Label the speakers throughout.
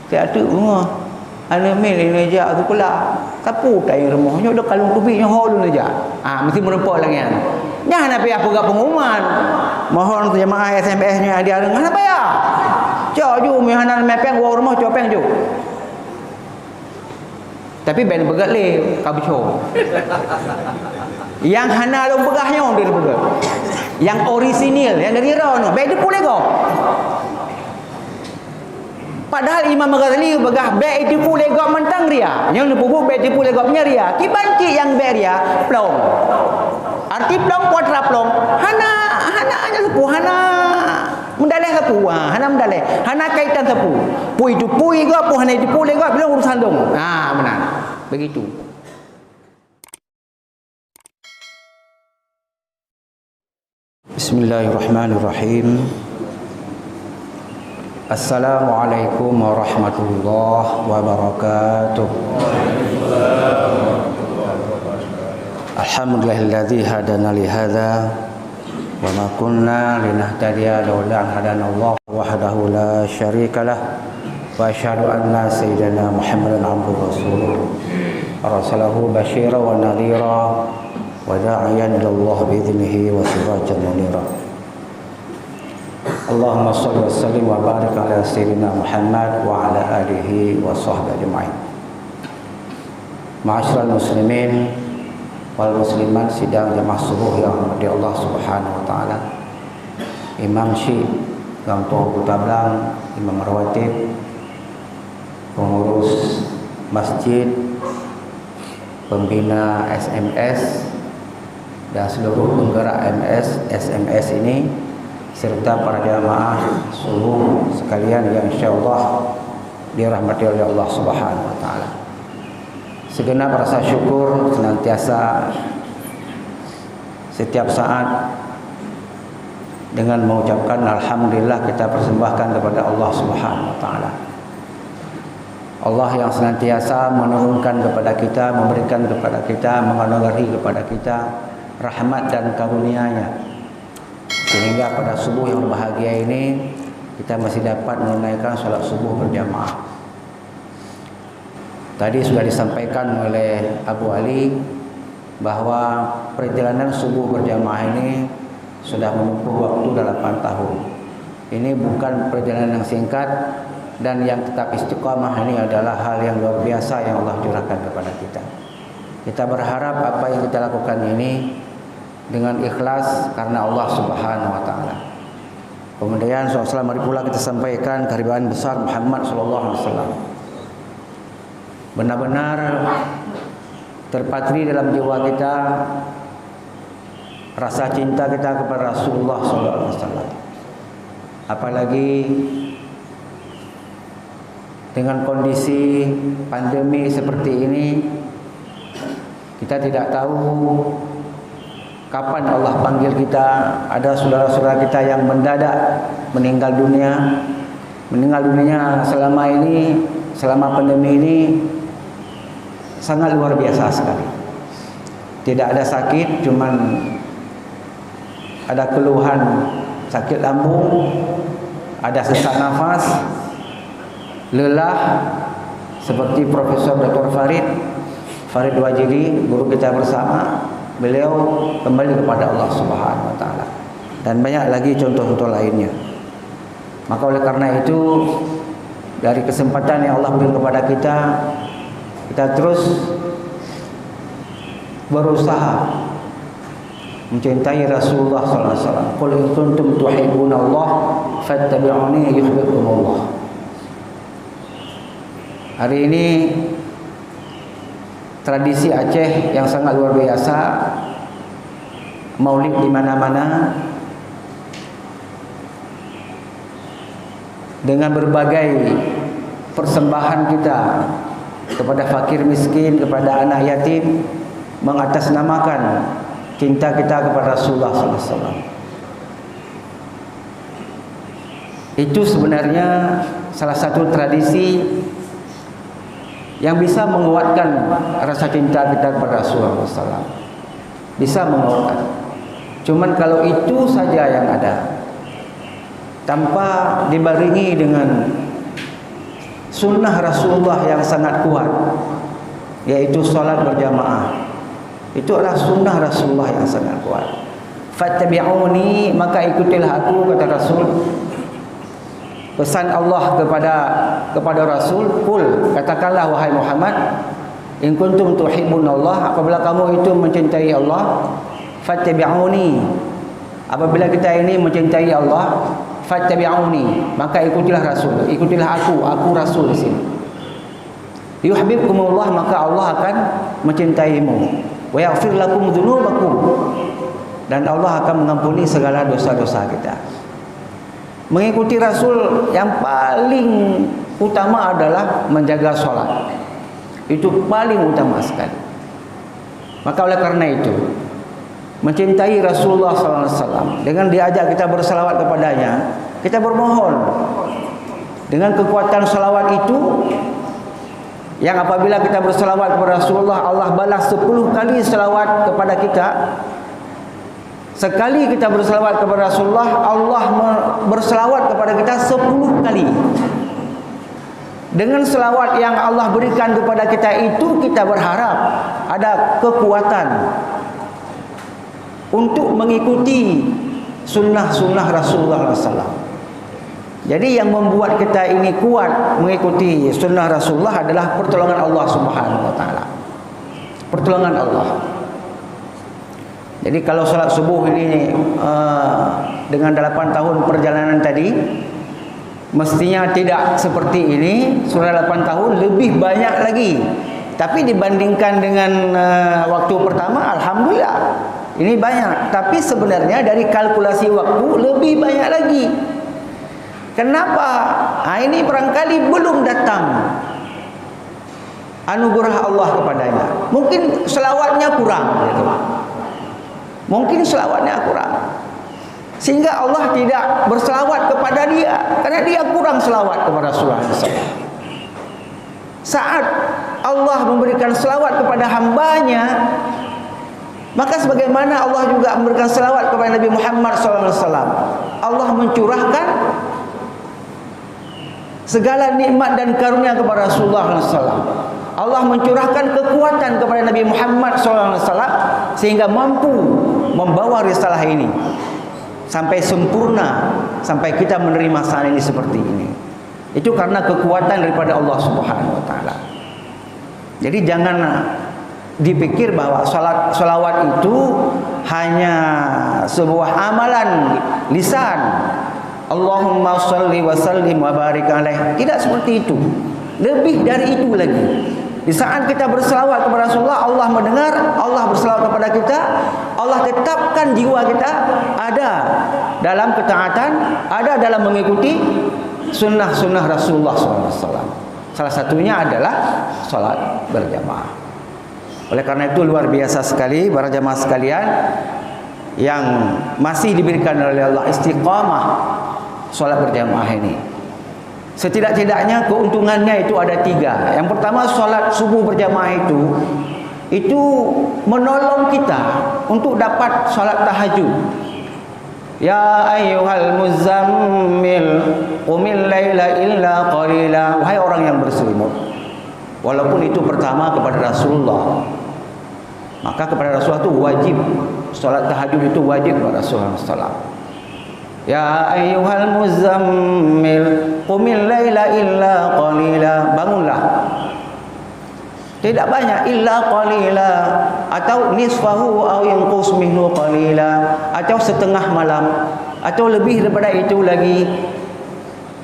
Speaker 1: Tiap tu rumah. Ana mil ini aja tu pula. Sapu tai rumahnya dah kalung kubiknya hol aja. Mesti merempak lagi kan. Jangan apa apa gak pengumuman. Mohon tu jemaah SMS-nya dia dengar apa ya? Cok ju mihanan mepeng wa rumah copeng ju. Tapi ben begat le kabcho. Yang hana long begahnya orang dia begat. Yang orisinil yang dari rono, be dia pulih kau. Padahal Imam Ghazali begah be itu pulih kau mentang ria. Yang pupuk be itu pulih kau punya ria. Kibanci yang be ria plong. Arti plong kuadra plong. Hana aja sepuh hana mendalih sapu. Hana mendalih. Hana kaitan sapu. Pui itu pui kau, hana itu pulih kau bilang urusan dong. Benar. Begitu. Bismillahirrahmanirrahim. Assalamualaikum warahmatullahi wabarakatuh. Alhamdulillahilladzi hadana li hadza wa ma kunna linahtadiya laula an hadanallahu wahdahu la syarika lah wa asyhadu anna sayyidana Muhammadan abduhu rasuluh arsalahu basyira wa nadhira wa da'iyan ila Allah bi idnihi wa sirajan munira. Allahumma shalli wa sallim wa barik ala sayyidina Muhammad wa ala alihi wa sahbihi ajma'in. Ma'asyiral muslimin wal muslimat sidang jemaah subuh yang dirahmati Allah Subhanahu wa taala. Imam Syekh Gampo Kutablang, Imam Rawatib, pengurus masjid, pembina SMS dan seluruh penggerak SMS ini, serta para jamaah subuh sekalian yang insyaallah dirahmati oleh Allah Subhanahu wa taala. Segenap rasa syukur senantiasa setiap saat dengan mengucapkan alhamdulillah kita persembahkan kepada Allah Subhanahu wa taala. Allah yang senantiasa menurunkan kepada kita, memberikan kepada kita, menganugerahi kepada kita rahmat dan karunia-Nya, sehingga pada subuh yang berbahagia ini kita masih dapat menunaikan salat subuh berjamaah. Tadi sudah disampaikan oleh Abu Ali bahwa perjalanan subuh berjamaah ini sudah menempuh waktu 8 tahun. Ini bukan perjalanan yang singkat, dan yang tetap istiqamah ini adalah hal yang luar biasa yang Allah curahkan kepada kita. Kita berharap apa yang kita lakukan ini dengan ikhlas karena Allah Subhanahu wa taala. Kemudian SAW mari pula kita sampaikan kehadiran besar Muhammad sallallahu alaihi wasallam. Benar-benar terpatri dalam jiwa kita rasa cinta kita kepada Rasulullah sallallahu alaihi wasallam. Apalagi dengan kondisi pandemi seperti ini, kita tidak tahu kapan Allah panggil kita. Ada saudara-saudara kita yang mendadak meninggal dunia. Meninggal dunia selama ini, selama pandemi ini sangat luar biasa sekali. Tidak ada sakit, cuman ada keluhan sakit lambung, ada sesak nafas, lelah, seperti Profesor Dr. Farid Wajidi, guru kita bersama. Beliau kembali kepada Allah Subhanahu wa taala, dan banyak lagi contoh-contoh lainnya. Maka oleh karena itu, dari kesempatan yang Allah beri kepada kita, kita terus berusaha mencintai Rasulullah sallallahu alaihi wasallam. Qul in kuntum tuhibbunallah fattabi'uni yuhibbukumullah. Hari ini tradisi Aceh yang sangat luar biasa, maulid di mana-mana dengan berbagai persembahan kita kepada fakir miskin, kepada anak yatim, mengatasnamakan cinta kita kepada Rasulullah sallallahu alaihi wasallam. Itu sebenarnya salah satu tradisi yang bisa menguatkan rasa cinta kita kepada Rasulullah SAW. Bisa menguatkan. Cuman kalau itu saja yang ada, tanpa dibarengi dengan sunnah Rasulullah yang sangat kuat, yaitu solat berjamaah. Itu adalah sunnah Rasulullah yang sangat kuat. Fattabi'uni, maka ikutilah aku, kata Rasul. Pesan Allah kepada Rasul, qul, katakanlah wahai Muhammad, in kuntum tuhibbunallah, apabila kamu itu mencintai Allah, fattabi'uni, apabila kita ini mencintai Allah, fattabi'uni, maka ikutilah Rasul, ikutilah aku Rasul di sini. Yuhibbukumullah, maka Allah akan mencintaimu. Wa yaghfir lakum dzunubakum, dan Allah akan mengampuni segala dosa-dosa kita. Mengikuti Rasul yang paling utama adalah menjaga sholat. Itu paling utama sekali. Maka oleh karena itu, mencintai Rasulullah SAW, dengan diajak kita bersalawat kepadanya, kita bermohon dengan kekuatan salawat itu, yang apabila kita bersalawat kepada Rasulullah, Allah balas 10 kali salawat kepada kita. Sekali kita bersalawat kepada Rasulullah, Allah bersalawat kepada kita 10 kali. Dengan salawat yang Allah berikan kepada kita itu, kita berharap ada kekuatan untuk mengikuti sunnah-sunnah Rasulullah SAW. Jadi yang membuat kita ini kuat mengikuti sunnah Rasulullah adalah pertolongan Allah Subhanahu wa taala. Pertolongan Allah. Jadi kalau salat subuh ini dengan 8 tahun perjalanan tadi, mestinya tidak seperti ini. Sudah 8 tahun lebih banyak lagi. Tapi dibandingkan dengan waktu pertama, alhamdulillah ini banyak. Tapi sebenarnya dari kalkulasi waktu lebih banyak lagi. Kenapa? Ini barangkali belum datang anugerah Allah kepadanya. Mungkin selawatnya kurang, gitu. Mungkin selawatnya kurang, sehingga Allah tidak berselawat kepada dia, karena dia kurang selawat kepada Rasulullah SAW. Saat Allah memberikan selawat kepada hambanya, maka sebagaimana Allah juga memberikan selawat kepada Nabi Muhammad SAW, Allah mencurahkan segala nikmat dan karunia kepada Rasulullah SAW. Allah mencurahkan kekuatan kepada Nabi Muhammad SAW sehingga mampu membawa risalah ini sampai sempurna, sampai kita menerima saat ini seperti ini. Itu karena kekuatan daripada Allah Subhanahu wa taala. Jadi jangan dipikir bahwa salawat itu hanya sebuah amalan lisan. Allahumma shalli wa sallim wa barik alaih. Tidak seperti itu. Lebih dari itu lagi. Di saat kita berselawat kepada Rasulullah, Allah mendengar, Allah berselawat kepada kita, Allah tetapkan jiwa kita ada dalam ketaatan, ada dalam mengikuti sunnah-sunnah Rasulullah SAW. Salah satunya adalah salat berjamaah. Oleh karena itu luar biasa sekali para jamaah sekalian yang masih diberikan oleh Allah istiqamah salat berjamaah ini. Setidak-tidaknya keuntungannya itu ada 3. Yang pertama, salat subuh berjamaah itu menolong kita untuk dapat salat tahajud. Ya ayyuhal muzammil qumil laila illa qalila. Wahai orang yang berselimut. Walaupun itu pertama kepada Rasulullah, maka kepada Rasulullah itu wajib. Salat tahajud itu wajib kepada Rasulullah SAW. Ya ayyuhal muzammil qumil laila illa qalila. Bangunlah. Tidak banyak, illa qalila, atau nisfahu aw yanqus minhu qalila, atau setengah malam, atau lebih daripada itu lagi.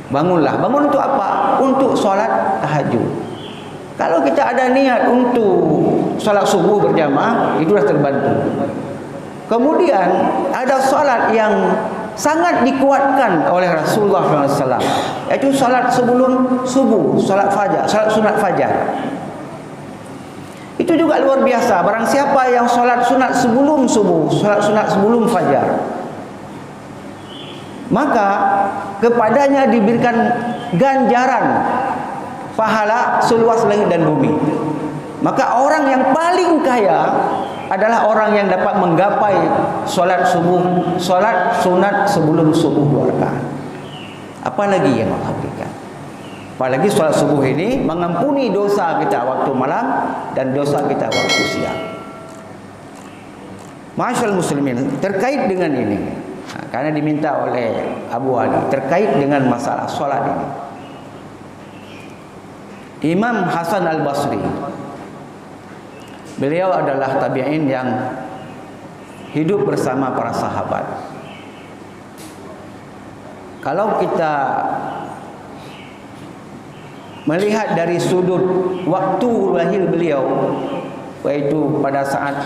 Speaker 1: Bangunlah. Bangun untuk apa? Untuk salat tahajud. Kalau kita ada niat untuk salat subuh berjamaah, itu sudah terbantu. Kemudian ada salat yang sangat dikuatkan oleh Rasulullah SAW, yaitu salat sebelum subuh, salat fajar, salat sunat fajar. Itu juga luar biasa. Barang siapa yang salat sunat sebelum subuh, salat sunat sebelum fajar, maka kepadanya diberikan ganjaran pahala seluas langit dan bumi. Maka orang yang paling kaya adalah orang yang dapat menggapai solat subuh, solat sunat sebelum subuh 2 rakaat. Apa lagi yang Allah berikan? Apalagi solat subuh ini mengampuni dosa kita waktu malam dan dosa kita waktu siang. Ma'asyiral muslimin, terkait dengan ini, karena diminta oleh Abu Ali terkait dengan masalah solat ini, Imam Hasan Al-Basri, beliau adalah tabi'in yang hidup bersama para sahabat. Kalau kita melihat dari sudut waktu lahir beliau, yaitu pada saat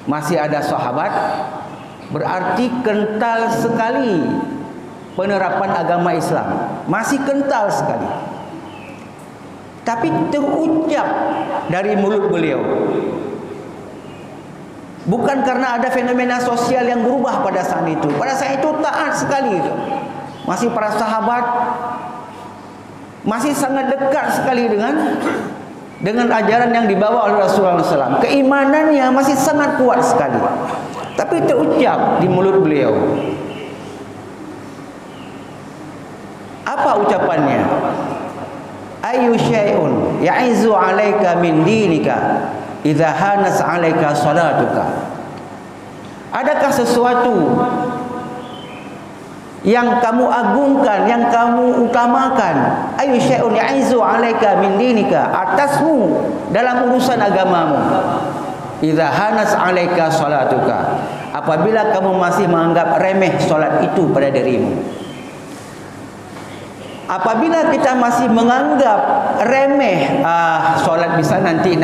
Speaker 1: masih ada sahabat, berarti kental sekali penerapan agama Islam, masih kental sekali. Tapi terucap dari mulut beliau, bukan karena ada fenomena sosial yang berubah pada saat itu. Pada saat itu taat sekali, masih para sahabat masih sangat dekat sekali dengan ajaran yang dibawa oleh Rasulullah SAW. Keimanannya masih sangat kuat sekali. Tapi terucap di mulut beliau. Apa ucapannya? Ayu syai'un ya'izu 'alaika min dinika idza hanas 'alaika salatuka. Adakah sesuatu yang kamu agungkan, yang kamu utamakan? Ayu syai'un ya'izu 'alaika min dinika, atasmu dalam urusan agamamu. Idza hanas 'alaika salatuka, apabila kamu masih menganggap remeh salat itu pada dirimu. Apabila kita masih menganggap remeh, salat bisa nanti,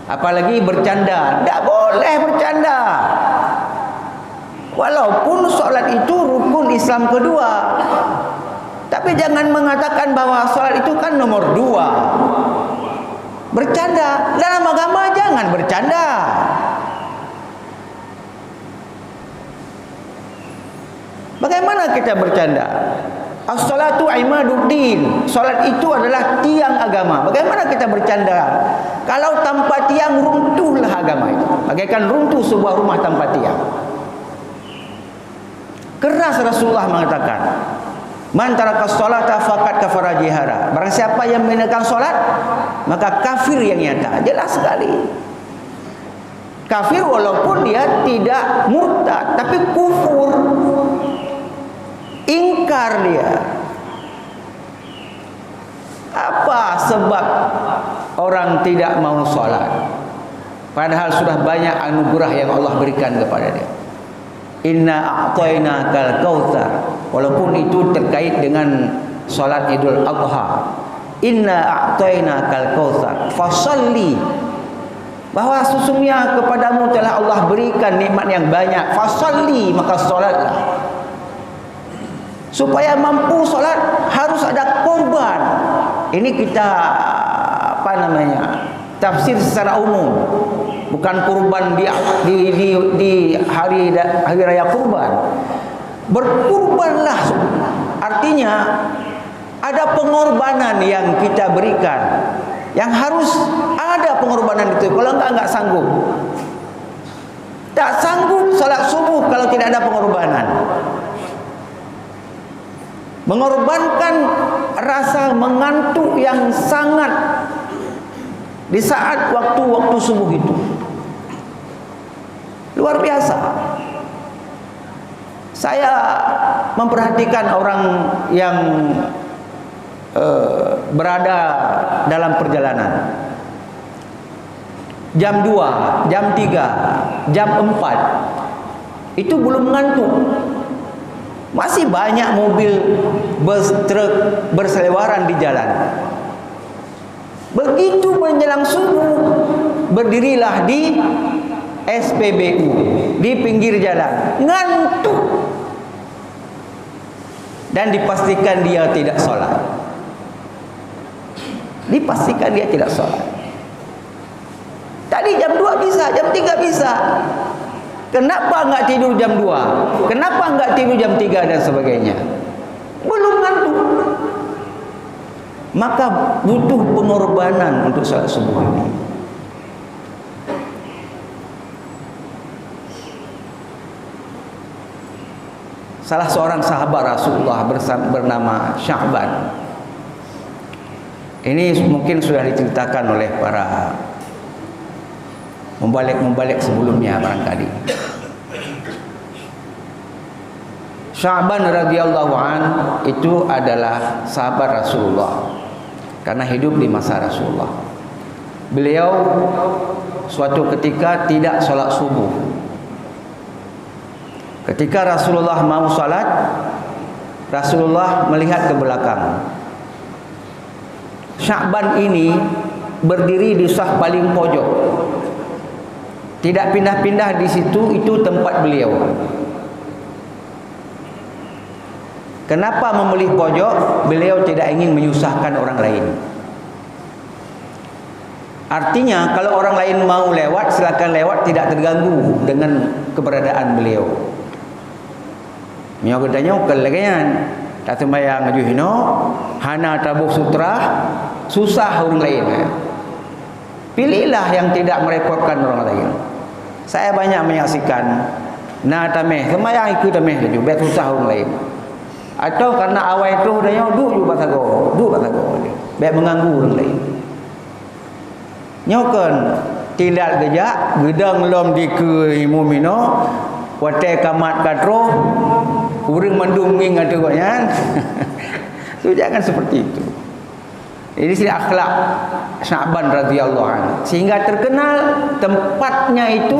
Speaker 1: apalagi bercanda, tidak boleh bercanda. Walaupun solat itu rukun Islam kedua, tapi jangan mengatakan bahwa solat itu kan nomor 2. Bercanda dalam agama jangan bercanda. Bagaimana kita bercanda? As-salatu imaduddin. Solat itu adalah tiang agama. Bagaimana kita bercanda? Kalau tanpa tiang runtuhlah agama itu. Bagaikan runtuh sebuah rumah tanpa tiang. Keras Rasulullah mengatakan, man tarakas salata faqad kafara jihara. Barang siapa yang meninggalkan salat, maka kafir yang nyata. Jelas sekali. Kafir walaupun dia tidak murtad, tapi kufur. Ingkar dia. Apa sebab orang tidak mau salat? Padahal sudah banyak anugerah yang Allah berikan kepada dia. Inna a'tainakal kautsar. Walaupun itu terkait dengan salat Idul Adha. Inna a'tainakal kautsar fasalli, bahwa sesungguhnya kepadamu telah Allah berikan nikmat yang banyak. Fasalli, maka salatlah. Supaya mampu salat harus ada korban. Ini kita tafsir secara umum, bukan kurban di hari raya kurban. Berkurbanlah, artinya ada pengorbanan yang kita berikan, yang harus ada pengorbanan itu. Kalau enggak sanggup. Tak sanggup salat subuh kalau tidak ada pengorbanan. Mengorbankan rasa mengantuk yang sangat di saat waktu-waktu subuh itu. Luar biasa. Saya memperhatikan orang yang berada dalam perjalanan. Jam 2, jam 3, jam 4 itu belum ngantuk. Masih banyak mobil, bus, truk berseliweran di jalan. Begitu menjelang subuh, berdirilah di SPBU, di pinggir jalan, ngantuk. Dan dipastikan dia tidak sholat. Dipastikan dia tidak sholat. Tadi jam 2 bisa, jam 3 bisa. Kenapa enggak tidur jam 2? Kenapa enggak tidur jam 3 dan sebagainya? Belum ngantuk. Maka butuh pengorbanan untuk salat subuh ini. salah seorang sahabat Rasulullah bernama Sya'ban. Ini mungkin sudah diceritakan oleh para membalik sebelumnya barangkali. Sya'ban radhiyallahu an itu adalah sahabat Rasulullah karena hidup di masa Rasulullah. Beliau suatu ketika tidak sholat subuh. Ketika Rasulullah mau sholat, Rasulullah melihat ke belakang. Sya'ban ini berdiri di saf paling pojok, tidak pindah-pindah di situ, itu tempat beliau. Kenapa memilih pojok? Beliau tidak ingin menyusahkan orang lain. Artinya kalau orang lain mau lewat, silakan lewat, tidak terganggu dengan keberadaan beliau. Mio gedanya kelegan, tak sembayang juhino, hana tabuh sutra, susah orang lain. Pilihlah yang tidak merepotkan orang lain. Saya banyak menyaksikan, na tameh, sembayang ikut tameh tu, biar susah orang lain. Atau karena awal itu udahnya duduk batago, biar mengganggu orang lain. Nyokan tidak gejak gedang lom di ke imumino wate kamat katro urang mandunging ada goyan. Tu jangan seperti itu. Ini sila akhlak Sya'ban radhiyallahu anhu, sehingga terkenal tempatnya itu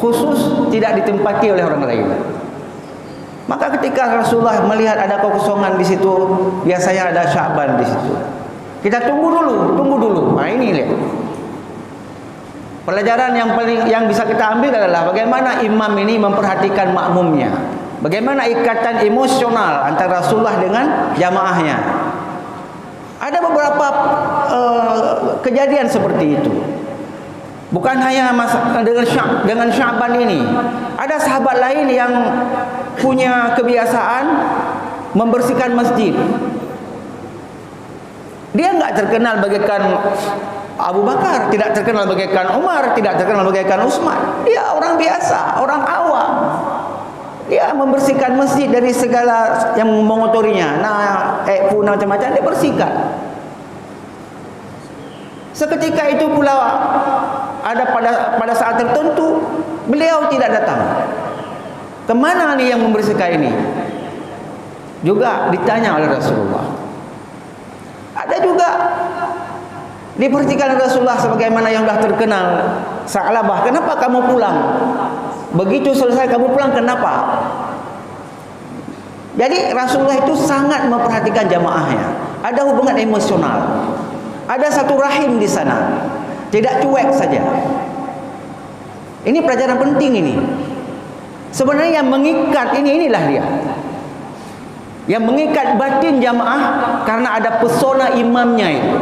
Speaker 1: khusus tidak ditempati oleh orang lain. Maka ketika Rasulullah melihat ada kekosongan di situ, biasanya ada Sya'ban di situ. Kita tunggu dulu. Nah ini lihat. Pelajaran yang bisa kita ambil adalah bagaimana imam ini memperhatikan makmumnya. Bagaimana ikatan emosional antara Rasulullah dengan jamaahnya. Ada beberapa kejadian seperti itu. Bukan hanya dengan Sya'ban ini. Ada sahabat lain yang punya kebiasaan membersihkan masjid. Dia enggak terkenal bagaikan Abu Bakar, tidak terkenal bagaikan Umar, tidak terkenal bagaikan Utsman. Dia orang biasa, orang awam. Dia membersihkan masjid dari segala yang mengotorinya. Punah macam-macam dia bersihkan. Seketika itu pula ada pada saat tertentu beliau tidak datang. Kemana nih yang membersihkan ini? Juga ditanya oleh Rasulullah. Ada juga diperhatikan Rasulullah sebagaimana yang sudah terkenal. Sa'labah, kenapa kamu pulang? Begitu selesai kamu pulang, kenapa? Jadi Rasulullah itu sangat memperhatikan jamaahnya. Ada hubungan emosional. Ada satu rahim di sana. Tidak cuek saja. Ini pelajaran penting ini. Sebenarnya yang mengikat inilah dia. Yang mengikat batin jamaah karena ada pesona imamnya itu.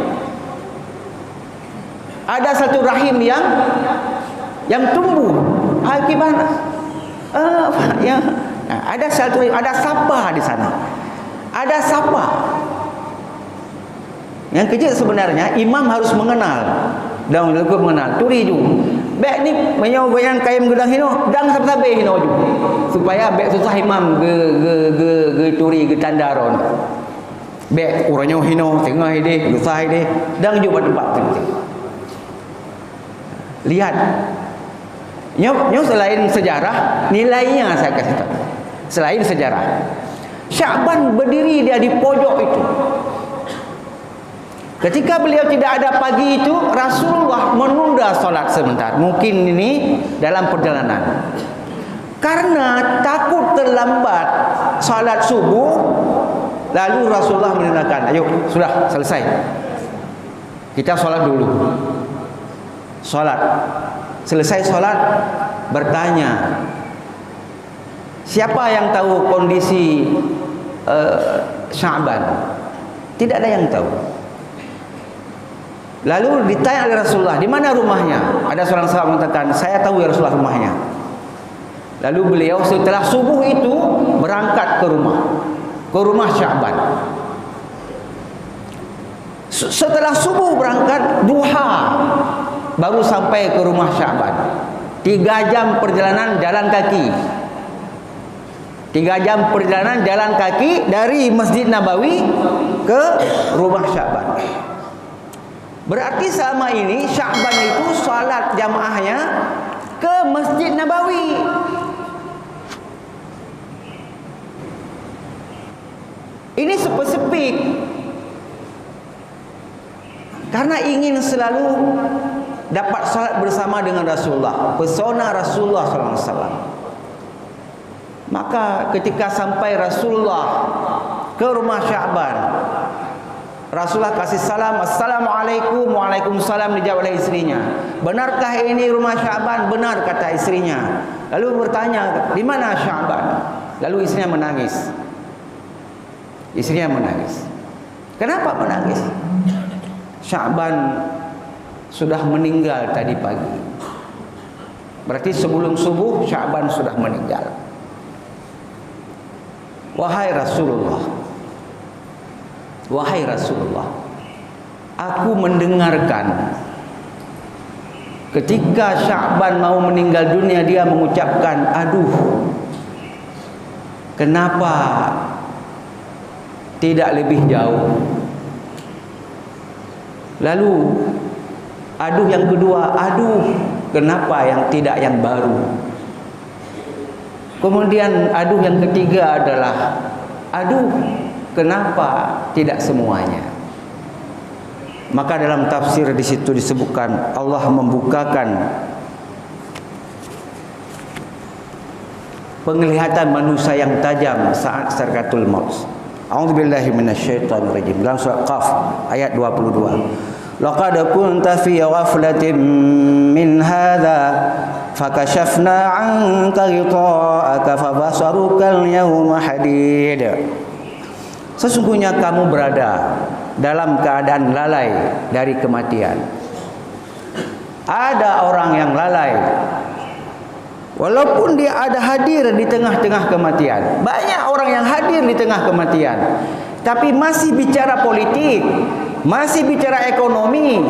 Speaker 1: Ada satu rahim yang tumbuh. Gimana? Ada sapa di sana. Ada sapa. Yang kecil sebenarnya imam harus mengenal. Dan lekuk mengenal. Turi ju. Bek ni menyogoyan kaim gedang hino, dang sabe hino ju. Supaya bek susah imam ge turi ge tandaron. Bek uranyo hino tengah ide, susah ide, dang ju tempat penting. Lihat. Nyok selain sejarah, nilainya saya kasih tahu. Selain sejarah. Sya'ban berdiri dia di pojok itu. Ketika beliau tidak ada pagi itu, Rasulullah menunda solat sebentar. Mungkin ini dalam perjalanan. Karena takut terlambat solat subuh, lalu Rasulullah menandakan, ayo sudah selesai. Kita solat dulu. Solat. Selesai solat, bertanya, siapa yang tahu kondisi Sya'ban? Tidak ada yang tahu. Lalu ditanya oleh Rasulullah, di mana rumahnya? Ada seorang sahabat mengatakan, saya tahu ya Rasulullah rumahnya. Lalu beliau setelah subuh itu berangkat ke rumah Sya'ban. Setelah subuh berangkat, duha baru sampai ke rumah Sya'ban. 3 jam perjalanan jalan kaki. 3 jam perjalanan jalan kaki dari Masjid Nabawi ke rumah Sya'ban. Berarti selama ini Sya'ban itu salat jamaahnya ke Masjid Nabawi. Ini spesifik karena ingin selalu dapat salat bersama dengan Rasulullah, pesona Rasulullah SAW. Maka ketika sampai Rasulullah ke rumah Sya'ban, Rasulullah kasih salam, Assalamualaikum. Waalaikumsalam, dijawab oleh istrinya. Benarkah ini rumah Sya'ban? Benar, kata istrinya. Lalu bertanya, di mana Sya'ban? Lalu istrinya menangis. Istrinya menangis. Kenapa menangis? Sya'ban sudah meninggal tadi pagi. Berarti sebelum subuh Sya'ban sudah meninggal. Wahai Rasulullah, wahai Rasulullah, aku mendengarkan ketika Sya'ban mau meninggal dunia, dia mengucapkan, aduh, kenapa tidak lebih jauh? Lalu aduh yang kedua, aduh, kenapa yang tidak yang baru? Kemudian aduh yang ketiga adalah, aduh, kenapa tidak semuanya? Maka dalam tafsir di situ disebutkan Allah membukakan penglihatan manusia yang tajam saat sakaratul maut. A'udzubillahi minasyaitonir rajim. Dalam surah Qaf ayat 22. Laqad kunta fi ghaflatin min hadza fakashafna 'anka ghita'aka fabasaruka al-yawma hadid. Sesungguhnya kamu berada dalam keadaan lalai dari kematian. Ada orang yang lalai walaupun dia ada hadir di tengah-tengah kematian. Banyak orang yang hadir di tengah kematian, tapi masih bicara politik, masih bicara ekonomi,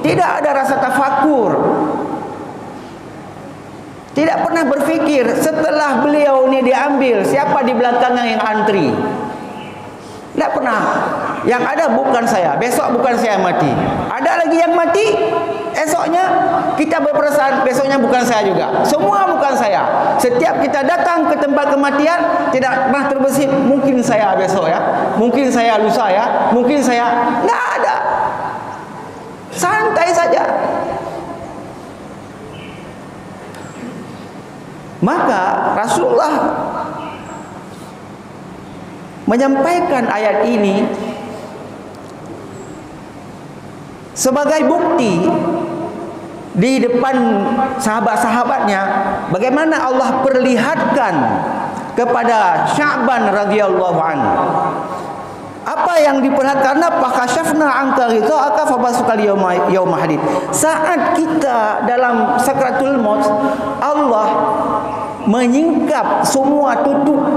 Speaker 1: tidak ada rasa tafakur. Tidak pernah berpikir setelah beliau ini diambil, siapa di belakangnya yang antri. Tidak pernah. Yang ada bukan saya, besok bukan saya mati. Ada lagi yang mati, esoknya kita berperasaan besoknya bukan saya juga. Semua bukan saya. Setiap kita datang ke tempat kematian, tidak pernah terbesit mungkin saya besok ya, mungkin saya lusa ya, mungkin saya. Tidak ada. Santai saja. Maka Rasulullah menyampaikan ayat ini sebagai bukti di depan sahabat-sahabatnya bagaimana Allah perlihatkan kepada Sya'ban radhiyallahu anhu. Apa yang diperlihatkan? Fakashafna 'anka ghita'aka fabasukal yauma hadid. Saat kita dalam sakratul maut, Allah menyingkap semua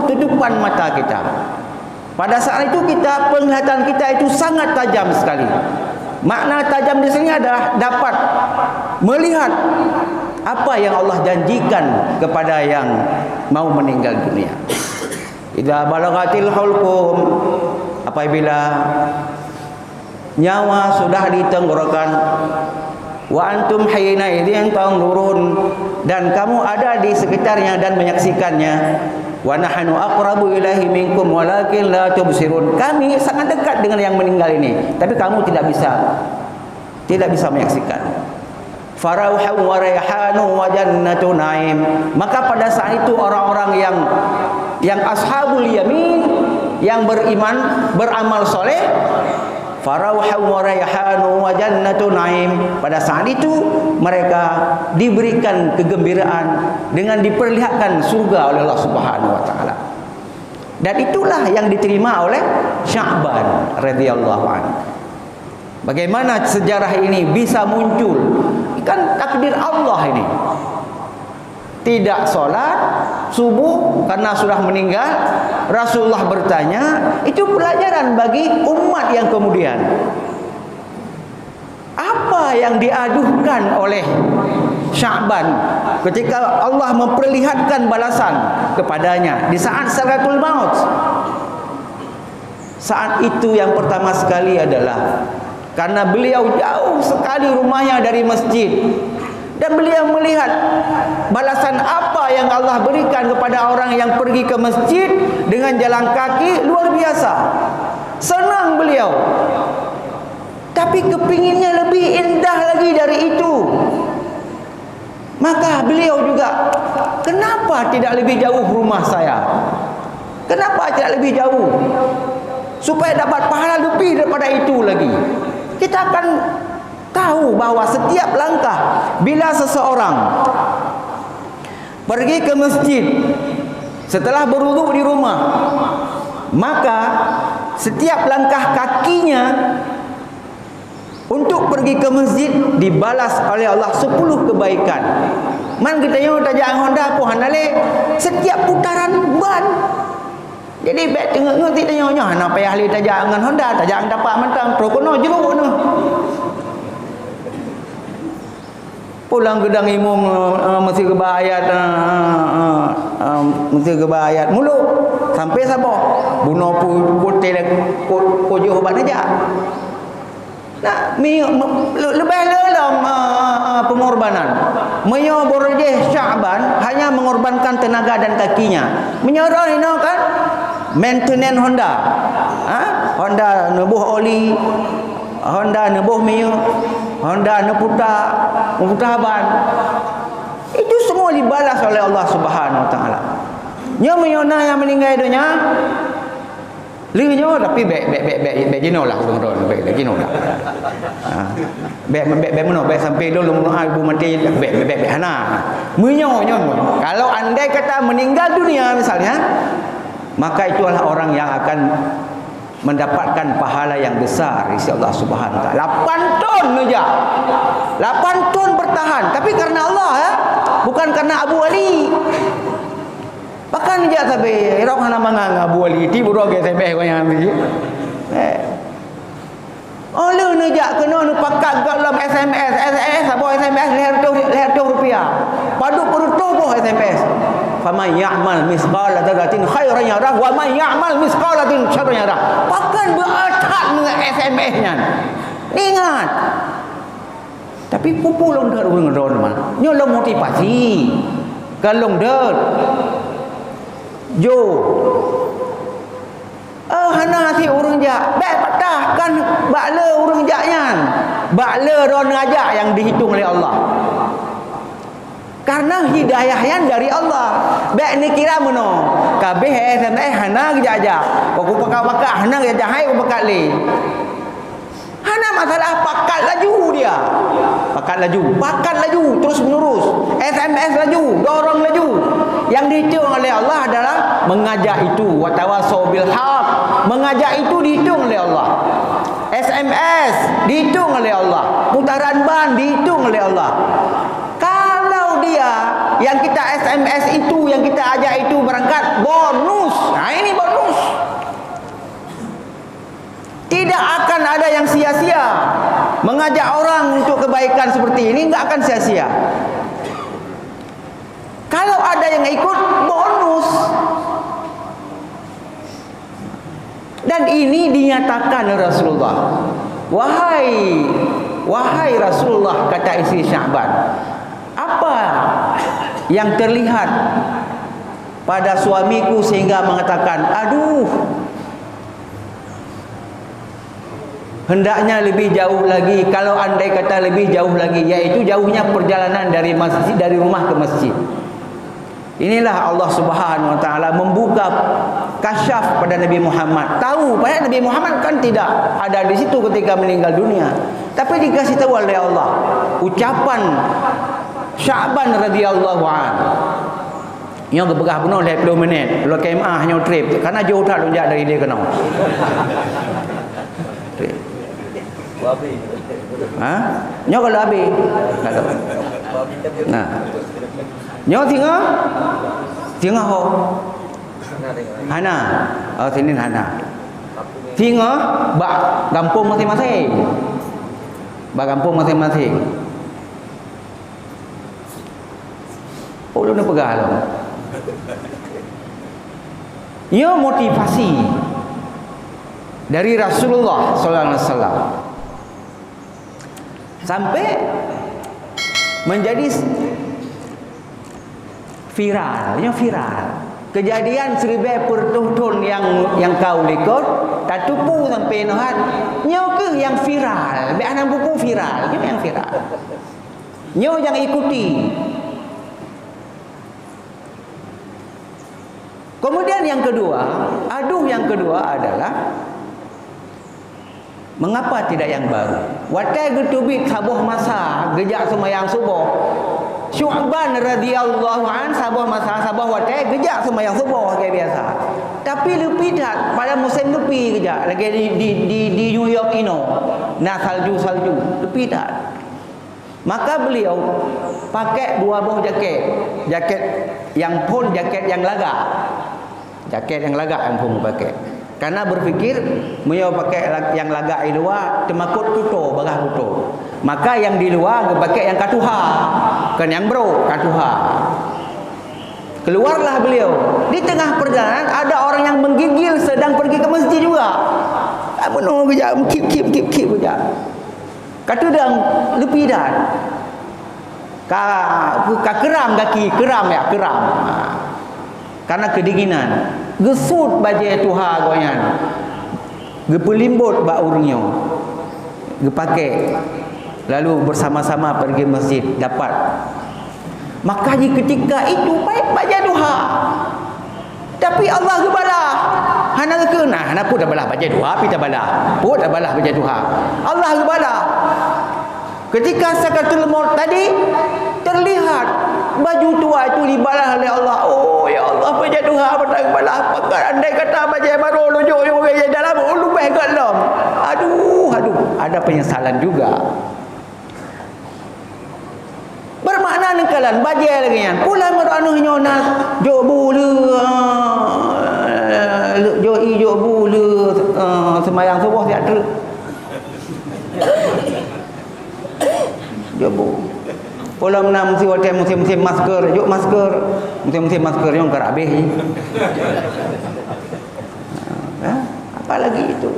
Speaker 1: tutupan mata kita. Pada saat itu penglihatan kita itu sangat tajam sekali. Makna tajam di sini adalah dapat melihat apa yang Allah janjikan kepada yang mau meninggal dunia. Idza balagatil hulqum, apabila nyawa sudah di tenggorokan, wa antum hina idzin tanzurun, dan kamu ada di sekitarnya dan menyaksikannya. Wa nahnu aqrabu ilaihi minkum walakin la tubsirun. Kami sangat dekat dengan yang meninggal ini, tapi kamu tidak bisa menyaksikan. Farauhu wa rayhanu wa jannatu na'im. Maka pada saat itu orang-orang yang ashabul yamin, yang beriman, beramal soleh, farauhu wa rayhanu wa jannatu na'im, pada saat itu mereka diberikan kegembiraan dengan diperlihatkan surga oleh Allah Subhanahu wa taala. Dan itulah yang diterima oleh Sya'ban radhiyallahu anhu. Bagaimana sejarah ini bisa muncul? Kan takdir Allah ini. Tidak sholat subuh karena sudah meninggal. Rasulullah bertanya, itu pelajaran bagi umat yang kemudian. Apa yang diadukan oleh Sya'ban, ketika Allah memperlihatkan balasan kepadanya di saat sakaratul maut. Saat itu yang pertama sekali adalah karena beliau jauh sekali rumahnya dari masjid, dan beliau melihat balasan apa yang Allah berikan kepada orang yang pergi ke masjid dengan jalan kaki, luar biasa. Senang beliau, tapi kepinginnya lebih indah lagi dari itu. Maka beliau juga, kenapa tidak lebih jauh rumah saya? Kenapa tidak lebih jauh? Supaya dapat pahala lebih daripada itu lagi. Kita akan tahu bahawa setiap langkah bila seseorang pergi ke masjid setelah berwudu di rumah, maka setiap langkah kakinya untuk pergi ke masjid dibalas oleh Allah 10 kebaikan. Man kita yang tajak Honda pun handale setiap putaran ban. Jadi baik tengok ngerti tanya-tanya nak payah ahli tajak dengan Honda, tajak dapat mentang prokono jeruk tu. Pulang gedang imum mesti keba ayat mulu sampai siapa bunuh putih kojo obat aja. Nak lebih lelong pengorbanan. Menyo borjeh Sya'ban hanya mengorbankan tenaga dan kakinya. Menyerah ini kan maintenance Honda. Honda nebuh oli, Honda nebuh minyak, Honda neputar ban. Itu semua dibalas oleh Allah Subhanahu Wa Taala. Nya menyona yang meninggal dunia liunyo tapi bek jino lah urang-urang bek jino lah. Bek meno bek sampai dulu ibu mati bek hana. Menyo kalau andai kata meninggal dunia misalnya, maka itu adalah orang yang akan mendapatkan pahala yang besar isi Allah Subhanahu Wa Taala. 8 ton saja. 8 ton bertahan, tapi karena Allah ya, bukan karena Abu Ali. Bahkan dia sampai orang hana mangang Abu Ali ti buro ke sampai ko yang ni. Oleh nejak kena nu pakat dalam SMS apa SMS leher rupiah. Padu perutuh boh SMS. Faman ya'mal misqala dzarratin khairan yarah wa man ya'mal misqalatin syarran yarah. Bahkan beratat dengan SMS-nya. Ingat. Tapi pupulong dah urang-urang man. Nyolong motivasi. Kalong dah. Jo. Hana si urang jak. Baik patah kan bakla urang jaknya. Bakla ron ngajak yang dihitung oleh Allah. Karena hidayah yang dari Allah. Baik ni kira meno. Kabeh SMS hana gejak. Kau pakak hana gejak hai kau pakat le. Hana masalah pakat laju dia. Pakat laju terus menerus. SMS laju, dorong laju. Yang dihitung oleh Allah adalah mengajak itu watawasau bil haq. Mengajak itu dihitung oleh Allah. SMS dihitung oleh Allah. Putaran ban dihitung oleh Allah. Kalau dia yang kita SMS itu, yang kita ajak itu berangkat bonus. Nah ini bonus. Tidak akan ada yang sia-sia. Mengajak orang untuk kebaikan seperti ini enggak akan sia-sia. Kalau ada yang ikut bonus. Dan ini dinyatakan oleh Rasulullah. Wahai Rasulullah, kata istri Sya'ban, apa yang terlihat pada suamiku sehingga mengatakan, aduh, hendaknya lebih jauh lagi. Kalau andai kata lebih jauh lagi, yaitu jauhnya perjalanan dari masjid, dari rumah ke masjid. Inilah Allah Subhanahu Wa Taala membuka kasyaf pada Nabi Muhammad. Tahu, padahal Nabi Muhammad kan tidak ada di situ ketika meninggal dunia. Tapi dikasih tahu oleh Allah ucapan Sya'ban radhiyallahu anhu. Yang bergah benar 20 minit. Kalau kemah hanya trip karena jauh tak lonjak dari dia kena. Nyo kalau habis. Nah. Nyo tinggal ho. Hana. Oh sini Hana. Tinggal bak kampung masing-masing. Bak kampung masing-masing. Ulun pegalong. Ia motivasi dari Rasulullah sallallahu alaihi wasallam sampai menjadi viral. Kejadian seribu pertuntun yang kau likut tak tupu sampai nohat. Nyo ke yang viral, be anak buku viral, nyo yang viral. Nyo yang ikuti. Kemudian yang kedua adalah mengapa tidak yang baru? Watai getubit sabuh masa gejak semayang subuh. Syu'ban radhiyallahu an sabuh masa sabuh watai gejak semayang subuh kayak biasa. Tapi lebih dah pada musim lebih gejak lagi di New York ino. Nah salju lebih dah. Maka beliau pakai dua buah jaket yang pun jaket yang lagak yang pun pakai. Karena berfikir beliau pakai yang lagak di luar temakut tutup bagah tutup. Maka yang di luar pakai yang katuha, kan yang bro katuha. Keluarlah beliau. Di tengah perjalanan ada orang yang menggigil sedang pergi ke masjid juga. Apa no kejap kip kejap. Kata dang lebih dah. Ka keram kaki, keram. Karena kedinginan. Gesut bajai tuha goyan. Gepelimbut ba urnyo. Gepake. Lalu bersama-sama pergi masjid dapat. Maka di ketika itu baik bajai tuha. Tapi Allah kebalah. Hana ke nah, hana pun dah balah bajai tuha, pita balah. Pun dah balah bajai tuha. Allah kebalah. Ketika sakaratul maut tadi terlihat baju tua itu dibalas oleh Allah. Oh ya Allah, bajai tuha petang balah. Pakar andai kata bajai baru lujuk yang dalam lubang kat dalam. Aduh, ada penyesalan juga. Bermakna nengkalan bajai lagi kan. Pula merana nyona jok bulu jok bulu semayang subuh tak ter. Jok bulu. Pula menang musim masker, jok masker. Musim masker yang kerabih. Apa lagi itu?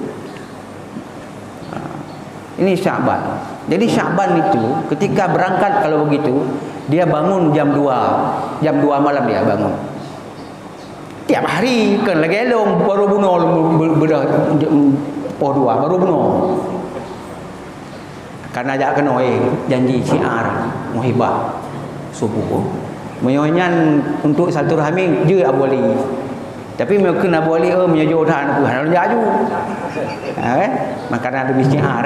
Speaker 1: Ini Sya'ban. Jadi Sya'ban itu ketika berangkat kalau begitu, dia bangun jam 2 malam dia bangun. Tiap hari kan lagi elong baru bunuh bedah oh 2 baru bunuh. Karena ajak kena janji syiar muhibah subuh. Menyanyian untuk satu rahmi je Abu Ali. Tapi mungkin Abu Ali menyajo dah aku harus jaju. Kan? Makanya ada syiar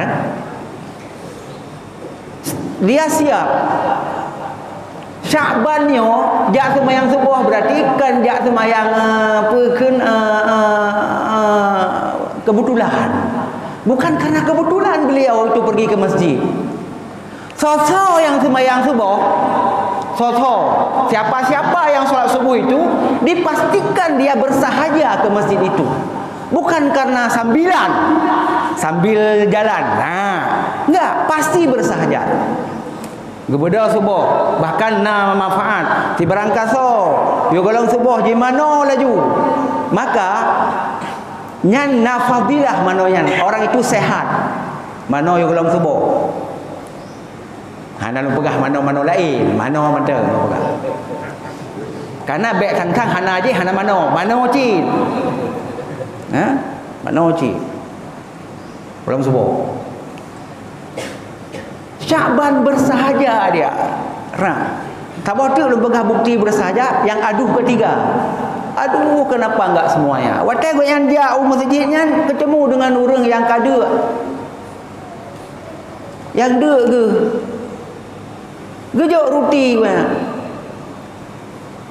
Speaker 1: dia siap. Sya'bannya jak semayang subuh berarti kan jak semayang kebetulan. Bukan karena kebetulan beliau itu pergi ke masjid. Sosok yang semayang subuh, siapa-siapa yang sholat subuh itu dipastikan dia bersahaja ke masjid itu. Bukan karena sambil jalan. Enggak, pasti bersahaja. Gebeda subuh, bahkan manfaat. Si berangkaso, yo golong subuh di mana laju. Maka nyan nafadilah manoyan orang itu sehat. Mano yo golong subuh. Hana lu pegah mano lain, mano mata pegah. Karena bek kangkang hana je hana mano cin. Mano cin. Golong subuh. Sya'ban bersahaja dia. Tak boleh lu pegah bukti bersahaja yang aduh ketiga. Aduh kenapa enggak semuanya? Watai goyan dia masjidnya ketemu dengan orang yang kada. Yang dek ke. Gejok ruti gua.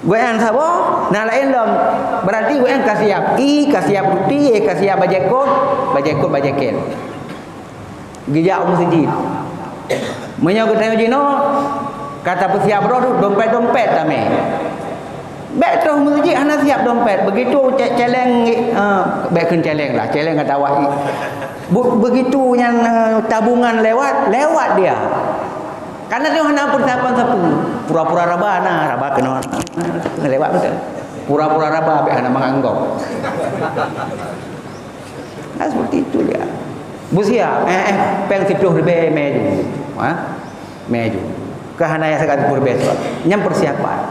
Speaker 1: Goyan sabo, nah lain dom. Berarti goyan kasiap ruti, kasiap bajakot. Gejak masjid. Menyo ketemu jino kata pesiap roh dompet tame. Bek terus masjid hana siap dompet. Begitu celeng bek kun celeng kata awak. Begitu yang tabungan lewat dia. Karena dia hana persiapan sapu. Pura-pura raba kena lewat betul. Pura-pura raba be hana menganggap. Nah seperti itu dia. Bersiap peng tidur be meju. Meju. Ke hana yang sangat berbeza. Nyam persiapan.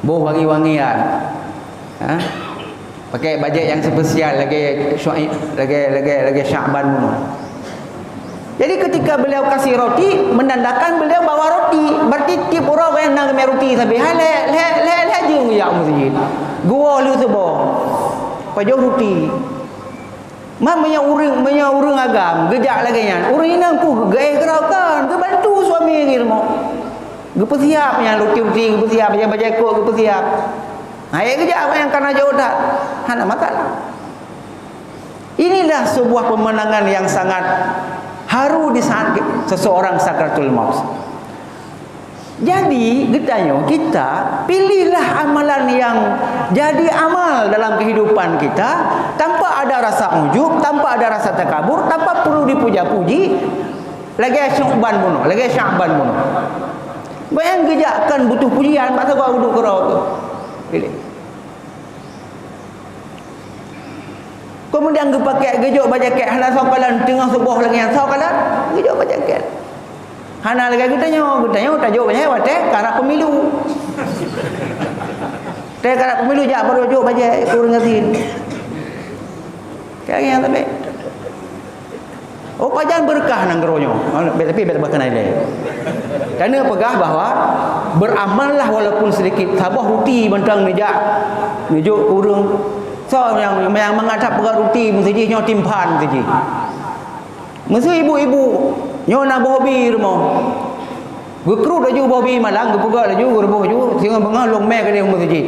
Speaker 1: Boh wangi-wangian. Pakai baju yang spesial lagi Sya'ban dulu. Jadi ketika beliau kasih roti, menandakan beliau bawa roti. Berarti tiap orang yang nak ambil roti sampai le jeng ya masjid. Gua lu sebo. Pajak roti. Mamanya urang agam, gejak lagi nya. Urang ini aku gaya gerakan, ke bantu suami ni mau. Gepa siapnya roti gepa siap baca kok gepa siap. Hai gejak yang karena jauh dah. Hana masalah. Inilah sebuah pemenangan yang sangat haru di saat seseorang sakratul maut. Jadi kita pilihlah amalan yang jadi amal dalam kehidupan kita tanpa ada rasa ujub, tanpa ada rasa takabur, tanpa perlu dipuja-puji. Lagi Sya'ban bunuh. Bayang gejakkan butuh pujian, masa kau duduk kerau tu. Pilih. Kemudian dia pakai gejok baca ket hana sokalan tengah subuh lagi yang sokalan gejok baca ket. Hana lagi kita nyo tajuk banyak wate karena pemilu. Karena pemilu jak baru jok baca kurang ngasin. Kayak yang tapi. Oh pajan berkah nang geronyo. Tapi berkah nilai. Karena pegah bahawa beramallah walaupun sedikit. Sabah ruti bentang nejak urang. So yang mengadap pegang roti mesti nyo timpan saja. Mesti ibu-ibu nyo nak bobi rumah. Gekrut laju bobi malang gepegat laju gerboh laju sehingga bengalong me ke dia mesti.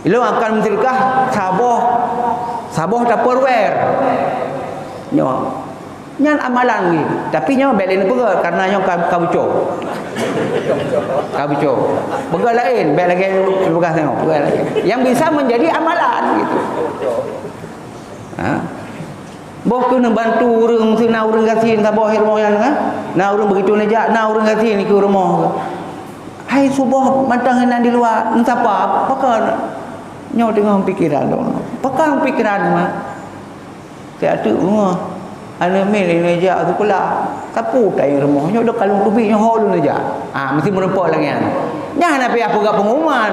Speaker 1: Ilo akan mentilkah sabah tupperware. Nyo nyan amalan ni. Tapi nyo bek lain pegat karena nyo kabuco. Pegat lain bek lagi bekas tengok. Yang bisa menjadi amalan gitu. Boh kena bantu urang sena urang gasin sabah rumah yang nah urang begitu nejak nah urang gasin ke rumah. Hai subuh matang hendak di luar entapa pakan nyo tengah pikiran tu. Pakan pikiran mah. Tak ada rumah. Ana mil nejak tu pula. Sapu tai rumah nyo dak kalung tubi nyo hol nejak. Mesti merempak lagi kan. Jangan apa apa gak pengumuman.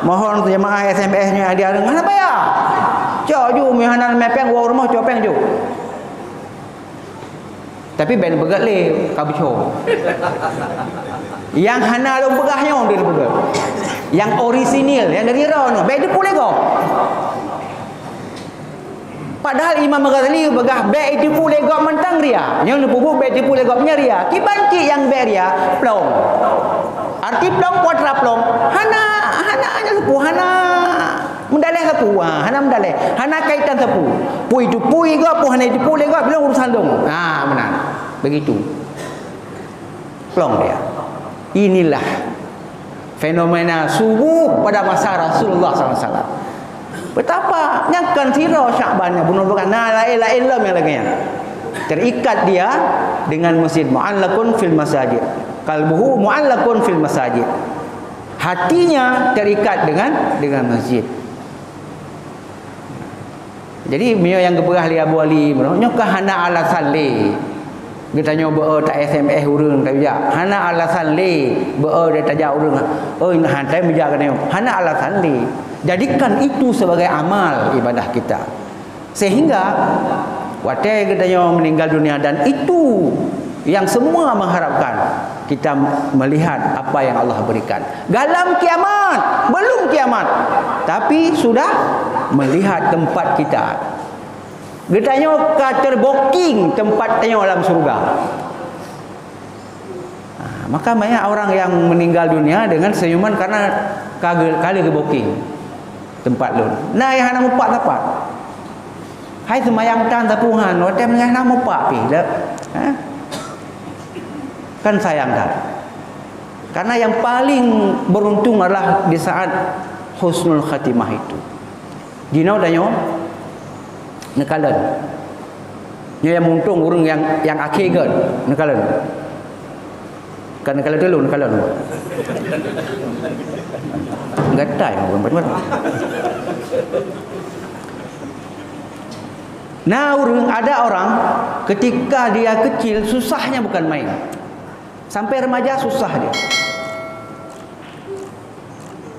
Speaker 1: Mohon tu jemaah SMS nya dia dengar apa ya? Cok ju mihanan mepeng wa rumah copeng ju. Tapi ben begat le kabicho. Yang hana long begahnya dia begat. Yang orisinil yang dari rono be dipule go. Padahal Imam Ghazali begah be dipule go mentang ria. Yang pupuk be dipule go nya ria. Ki banci yang be ria plong. Arti plong kuadra plong. Hana hanya sepuh hana mendalih sapu. Hana mendalih. Hana kaitan sapu. Pui tu pui go pu hana tu pule go bilang urusan dong. Benar. Begitu. Plong dia. Inilah fenomena subuh pada masa Rasulullah SAW. Betapa nyakan siro Sya'bannya bunuh bukan lain lam yang lagi. Terikat dia dengan masjid, mu'allakun fil masajid. Qalbuhu mu'allakun fil masajid. Hatinya terikat dengan masjid. Jadi mio yang geberah li Abu Ali, nyo hana alasan le. Kita nyoba tak SMS urang tak bijak. Hana alasan le, dia tajak urang. Hantai bijak kan. Hana alasan le. Jadikan itu sebagai amal ibadah kita. Sehingga watai kita meninggal dunia dan itu yang semua mengharapkan kita melihat apa yang Allah berikan. Dalam kiamat, belum kiamat, tapi sudah melihat tempat kita. Kita terboking tempat tengok dalam surga. Maka banyak orang yang meninggal dunia dengan senyuman karena kali keboking tempat lu. Nah yang nak mupak tepat. Hai semayang tan tapuhan, watai dengan nak mupak pi. Kan sayang kan. Karena yang paling beruntung adalah di saat husnul khatimah itu. Dino danyo nekalan. Nya yang untung urang yang akhir kan nekalan. Kan kalau dulu gatai bukan. Nah, ada orang ketika dia kecil susahnya bukan main. Sampai remaja susah dia.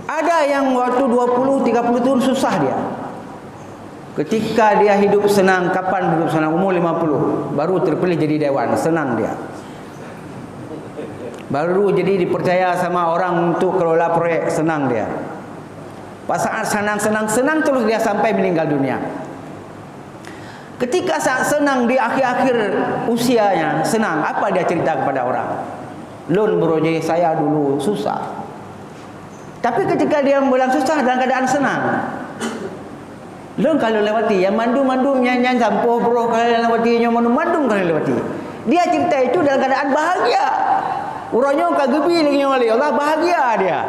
Speaker 1: Ada yang waktu 20, 30 tahun susah dia. Ketika dia hidup senang, kapan hidup senang? Umur 50, baru terpilih jadi dewan, senang dia. Baru jadi dipercaya sama orang untuk kelola proyek, senang dia. Pas saat senang terus dia sampai meninggal dunia. Ketika saat senang di akhir-akhir usianya, senang, apa dia cerita kepada orang? Lun broje, saya dulu susah. Tapi ketika dia bilang susah dalam keadaan senang, lun kalau lewati yang mandum nyanyi sampo bro kalau lewati nyoman mandum kalau lewati. Dia cerita itu dalam keadaan bahagia. Urangnya kagebi lagi nyoli Allah, bahagia dia.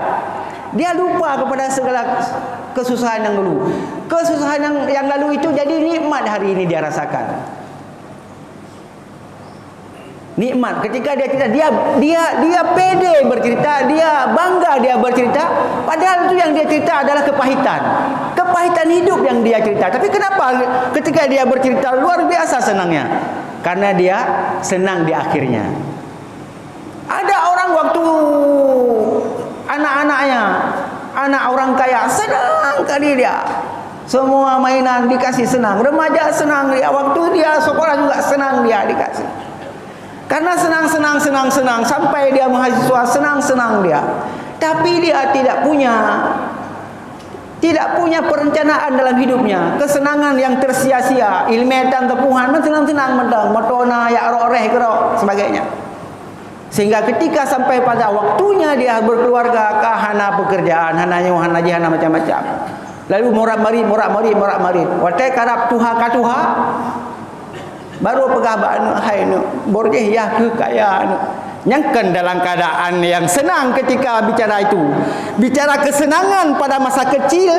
Speaker 1: Dia lupa kepada segala kesusahan yang dulu. Kesusahan yang lalu itu jadi nikmat hari ini dia rasakan. Nikmat ketika dia cerita, dia pede bercerita, dia bangga dia bercerita, padahal itu yang dia cerita adalah kepahitan hidup yang dia cerita. Tapi kenapa ketika dia bercerita luar biasa senangnya? Karena dia senang di akhirnya. Ada orang waktu anak-anaknya, anak orang kaya, senang kali dia. Semua mainan dikasih senang, remaja senang dia, waktu dia sekolah juga senang dia dikasih. Karena senang sampai dia mahasiswa senang dia. Tapi dia tidak punya perencanaan dalam hidupnya, kesenangan yang tersia-sia, ilmetan tepuhan, senang medang, metona ya roreh kerok sebagainya. Sehingga ketika sampai pada waktunya dia berkeluarga, hana pekerjaan, hana macam-macam. Lalu morak-marit. Watai karap tuha katuha. Baru pegabaan hai nu borjeh ya ke kaya nu. Nyangkan dalam keadaan yang senang ketika bicara itu. Bicara kesenangan pada masa kecil,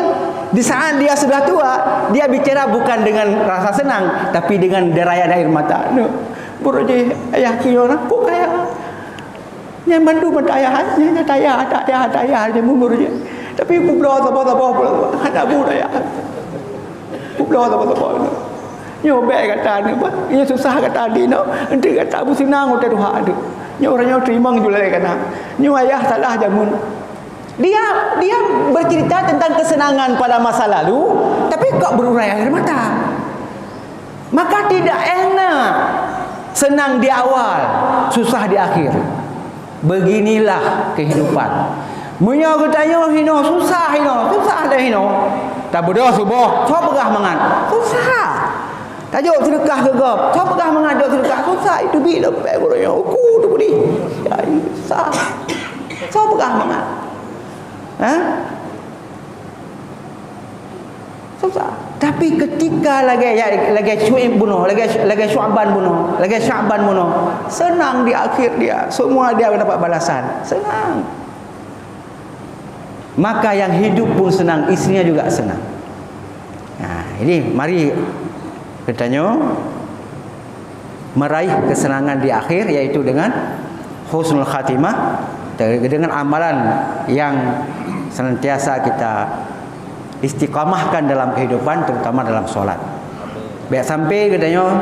Speaker 1: di saat dia sudah tua, dia bicara bukan dengan rasa senang, tapi dengan derayan air mata. Nu borjeh ayah kiyo kok kaya. Nya bandu ayah nya tayah dia mundur je. Tapi publo apa ada budaya. Publo apa. Nyobek kata ni bah, ia susah kata di no, ente kata bu senang udah Tuhan ada. Nya orangnya terima julai kata. Nya ayah salah jamun. Dia bercerita tentang kesenangan pada masa lalu, tapi kok berurai air mata. Maka tidak enak senang di awal, susah di akhir. Beginilah kehidupan. Munya katanya susah dah tak bodoh subuh, so pegah mangan. Susah. Tajuk sedekah gegap. So pegah mangan tajuk sedekah susah itu bi lepek gorengnya. Aku tu budi. Ya susah. So pegah mangan. Susah. Tapi ketika lagi Syuaib bunuh, lagi Syu'ban bunuh, lagi Sya'ban bunuh, senang di akhir dia. Semua dia mendapat balasan. Senang. Maka yang hidup pun senang, istrinya juga senang. Nah, ini mari katanya meraih kesenangan di akhir, yaitu dengan husnul khatimah, dengan amalan yang senantiasa kita istiqamahkan dalam kehidupan, terutama dalam solat. Biar sampai katanya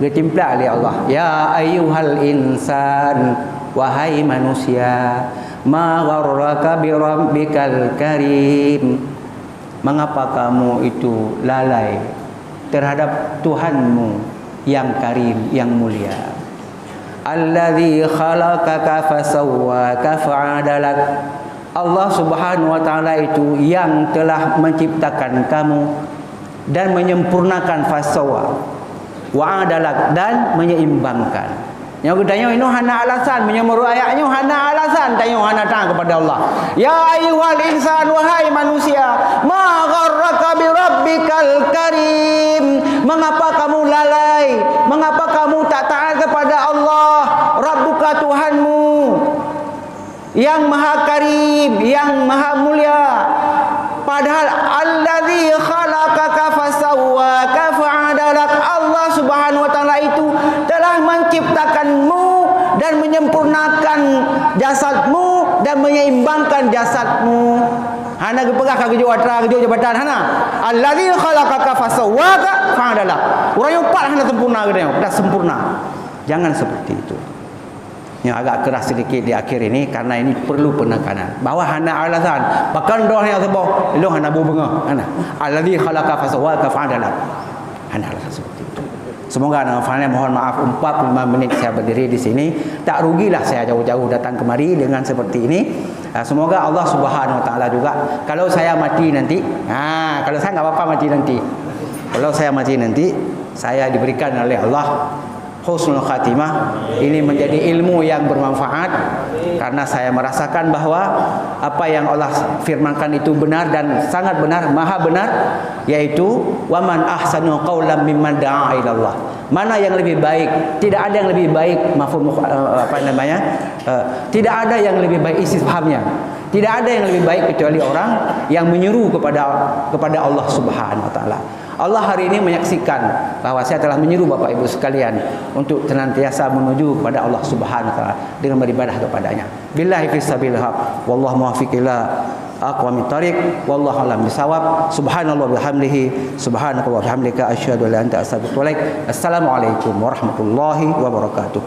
Speaker 1: ditimplak oleh Allah, ya ayyuhal insan, wahai manusia, ma gharraka bi rabbikal karim, mengapa kamu itu lalai terhadap Tuhanmu yang karim, yang mulia. Alladzi khalaqaka fasawwaka fa'adalak, Allah Subhanahu wa taala itu yang telah menciptakan kamu dan menyempurnakan, fasawwa wa adalak, dan menyeimbangkan. Yang katanya ini hana alasan, menyemuru ayatnya hana alasan, tanya hana datang kepada Allah. Ya ayyuhal insan, wahai manusia, ma gharraka bi rabbikal karim, mengapa kamu lalai, mengapa kamu tak taat kepada Allah Rabbuka, Tuhanmu yang maha karim, yang maha mulia. Padahal allazi khalaqaka fasawwaka fa'adalak, Allah Subhanahu wa taala itu telah menciptakanmu dan menyempurnakan jasadmu dan menyeimbangkan jasadmu. Hana gepegah ka gejo atra gejo jabatan hana. Allazi khalaqaka fasawwaka fa'adala. Urang yang pat hana sempurna gede, dah sempurna. Jangan seperti itu. Yang agak keras sedikit di akhir ini karena ini perlu penekanan. Bahawa hana alasan, bahkan doa yang sebab lu hana bunga hana. Allazi khalaqaka fasawwaka fa'adala. Hana alasan seperti itu. Semoga nama mohon maaf 45 menit saya berdiri di sini. Tak rugilah saya jauh-jauh datang kemari dengan seperti ini. Semoga Allah Subhanahu Wa Taala juga kalau saya mati nanti, kalau saya enggak apa-apa mati nanti. Kalau saya mati nanti, saya diberikan oleh Allah husnul khatimah, ini menjadi ilmu yang bermanfaat karena saya merasakan bahwa apa yang Allah firmankan itu benar dan sangat benar, maha benar, yaitu waman ahsanu qaulan mimman da'a ila Allah. Mana yang lebih baik? Tidak ada yang lebih baik mafhum tidak ada yang lebih baik isi pahamnya. Tidak ada yang lebih baik kecuali orang yang menyeru kepada Allah Subhanahu Wa Taala. Allah hari ini menyaksikan bahawa saya telah menyeru Bapak Ibu sekalian untuk senantiasa menuju kepada Allah Subhanahu Wa Taala dengan beribadah kepadanya. Billahi fisabilillah wallahu muwaffiq ila aqwamit thariq wallahu a'lam bisawab. Subhanallah bihamdihi subhanakallah bihamdika asyhadu an la ilaha illa anta astaghfiruka wa atubu ilaik. Assalamualaikum warahmatullahi wabarakatuh.